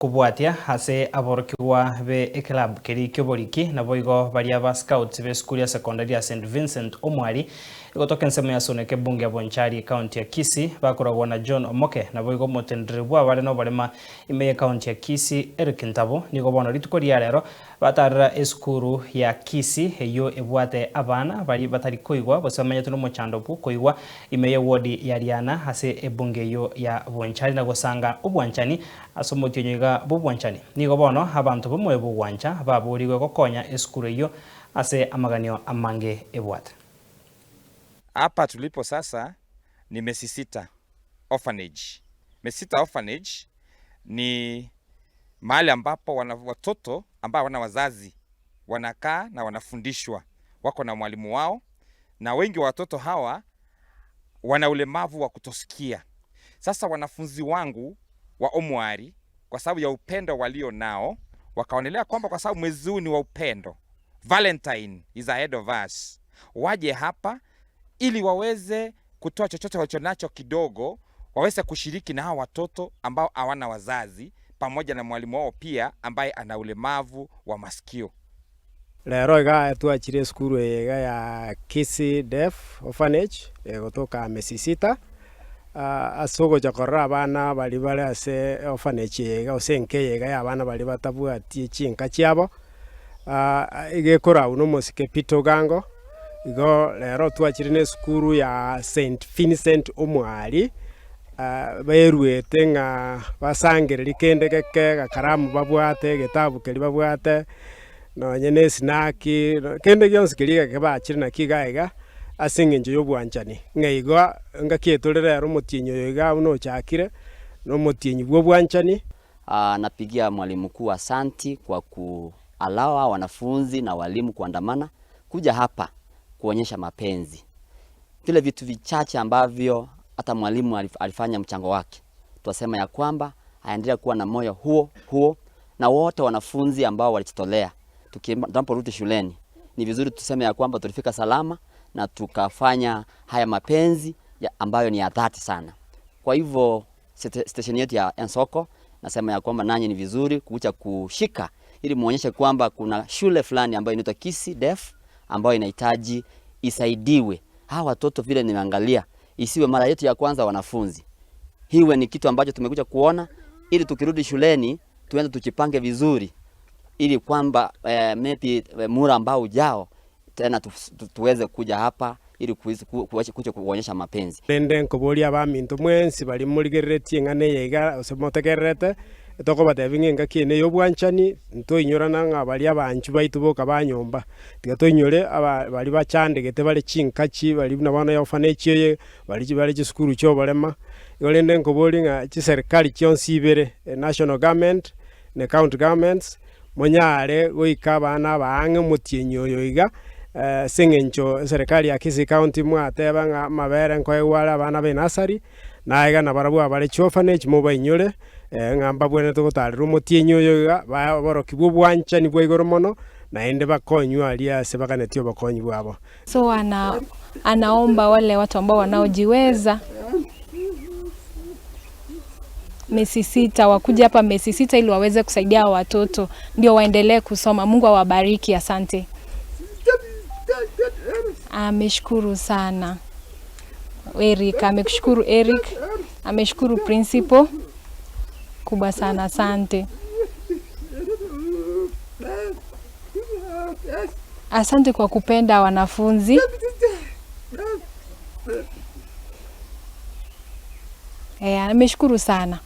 Kubwatia hase aborokiwa be club keri kyoboriki naboigo baria ba scouts be school ya secondary ya St Vincent Omwari igotoka nsemo ya soneke bunge ya Bonchari county ya Kisii bakoragwa na John Omoke naboigo motendrebwa bare no barema ime county ya Kisii Eric Ntabo nigo bono ritukori rero batarra eskuru ya Kisii eyo ebwate abana bari batari koigwa bosamanya tuno mochandopu koigwa ime wodi ya Riana hase ebunge yo ya Bonchari na gosanga obwanchani asomotinyoga bubwanchani nigo bono abantu bomwe bugwancha baburiwe gokonya eskuru yo ase amaganio amange ebwate. Hapa tulipo sasa ni Mesisita Orphanage. Mesisita Orphanage ni mahali ambapo watoto ambao wana wazazi wanakaa na wanafundishwa, wako na mwalimu wao, na wengi wa watoto hawa wana ulemavu wa kutosikia. Sasa wanafunzi wangu wa Omwari, kwa sababu ya upendo walio nao, wakaonelea kwamba kwa sababu mwezi huu ni wa upendo, Valentine is ahead of us, waje hapa ili waweze kutoa chochote walichonacho kidogo, waweze kushiriki na hao watoto ambao hawana wazazi, pamoja na mwalimu wao pia ambaye ana ulemavu wa masikio. Lero iga tuachire skuru ega ya Kisii Deaf Orphanage gotoka Mesisita asogo jakora abana bali bare ase orphanage ega osenke ega ya abana bali batabwatie chinka chiabo igekora uno mosike pitogango igo lero tuachire ne skuru ya St Vincent Omwari baeruete nga basangere likende keke gakaramu babwate getabu keli babwate no nyene snaki kende gyonse keliga kebachire na kigaiga asingenje yobwanchani ngaigo ngakietorera romotinyo yoga uno chakire no motinyi bwobwanchani. Napigia mwalimu mkuu asanti kwa kualawa wanafunzi na walimu kuandamana kuja hapa kuonyesha mapenzi. Vile vitu vichache ambavyo hata mwalimu alifanya mchango wake, tuasema ya kwamba aendelea kuwa na moyo huo na wote wanafunzi ambao walijitolea. Tunaporudi shuleni ni vizuri tuseme ya kwamba tulifika salama na tukafanya haya mapenzi ambayo ni ya dhati sana. Kwa hivyo station yetu ya Ensoko nasema ya kwamba nanyi ni vizuri kuja kushika ili muonyeshe kwamba kuna shule fulani ambayo inaitwa Kisii Deaf ambayo inahitaji isaidiwe. Hawa watoto vile nimeangalia isiwe mara yetu ya kwanza wanafunzi. Hiwe ni kitu ambacho tumekuja kuona ili tukirudi shuleni tuende tujipange vizuri ili kwamba maybe mura ambao ujao tena tuweze kuja hapa ili kuja kuonyesha mapenzi. Lende nkoboli abaminto mwensi bali muligeretie ngane yega osemotegerete etoko batevinga kine yobwanchani nto inyorana nga bali abanchu baitu boka banyomba tigato inyore bali bachandegete bali chinkachi bali nabana ya orphanage ye bali chiskuru cyo barema yolende nkoboli nga chiserikali kyonsi ibere national government ne county governments monyare goika bana baange motienyo yoiga singencho serikali ya Kisii County mwateba nga mabere nkoewala bana be nasari naiga na barabu abale orphanage moba inyore ngamba bwene tugotarira motienyo yoiga boroki bwobwancha ni bwaigoro mono naende bakonywa alia sebakanetio bakonyi bwabo. So anaomba wale watu ambao wanaojiweza Mesisita wakuja hapa Mesisita ili waweze kusaidia watoto ndio waendelee kusoma. Mungu awabariki, asante. Ameshukuru sana Eric, amekushukuru Eric, ameshukuru principal kubwa sana, asante. Asante kwa kupenda wanafunzi. Ameshukuru sana.